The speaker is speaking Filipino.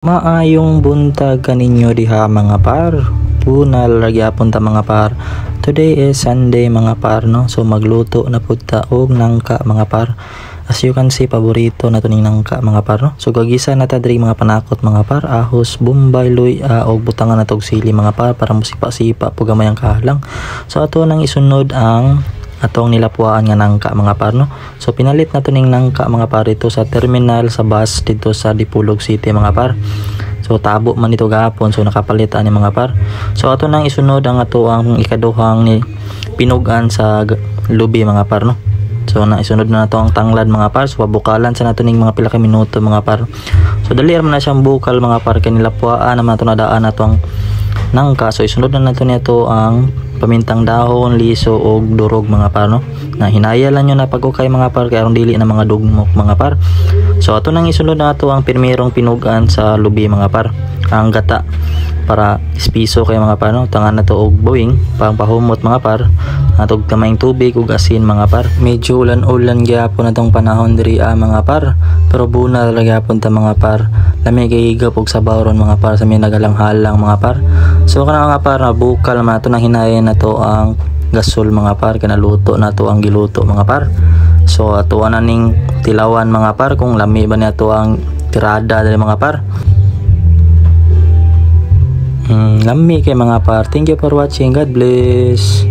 Maayong buntag kaninyo diha mga par. Bunal ragyapon ta mga par. Today is Sunday mga par no. So magluto na pud ta og nangka mga par. As you can see, paborito na to ning nangka mga par no. So gagisa na ta diri mga panakot mga par, ahos, bombay, luya og butangan na tog sili mga par para musipa-sipa pug gamay ang kahalang. So ato nang isunod ang atong nilapuan nga nangka mga par no. So pinalit na to ning nangka mga par ito sa terminal sa bus dito sa Dipolog City mga par. So tabo man ito gahapon, so nakapalit ani mga par. So ato nang isunod ang ato ang ikaduhang ni pinugan sa lubi mga par no. So naisunod na nato ang tanglad mga par. So pabukalan sa nato ning mga pila ka minuto mga par. So dali ra man na siyang bukal mga par, kay nilapuan naman nato nadaan nato ang nangka. So isunod na nato nito ang pamintang dahon, liso og durog mga par no. Na hinaya lang nyo na pag-ukay mga par, kay aron dili na mga dugmok mga par. So ato nang isunod na ato ang pirmirong pinugan sa lubi mga par, ang gata para ispiso kay mga par no. Tangan na to og buwing pang pahumot mga par, atog kamayng tubig ug asin mga par. Medyo ulan-ulan gyapon atong panahon diri mga par, pero bunal ra gyapon ta mga par. Lami kay higop og sabaw ron mga par sa may nagalang-halang mga par. So kana mga par, bukal man ato nang hinayen na to ang gasol mga par, kanaluto na to ang giluto mga par. So ato na ning tilawan mga par kung lami ba na to ang tirada dali mga par. Lami kay mga par. Thank you for watching. God bless.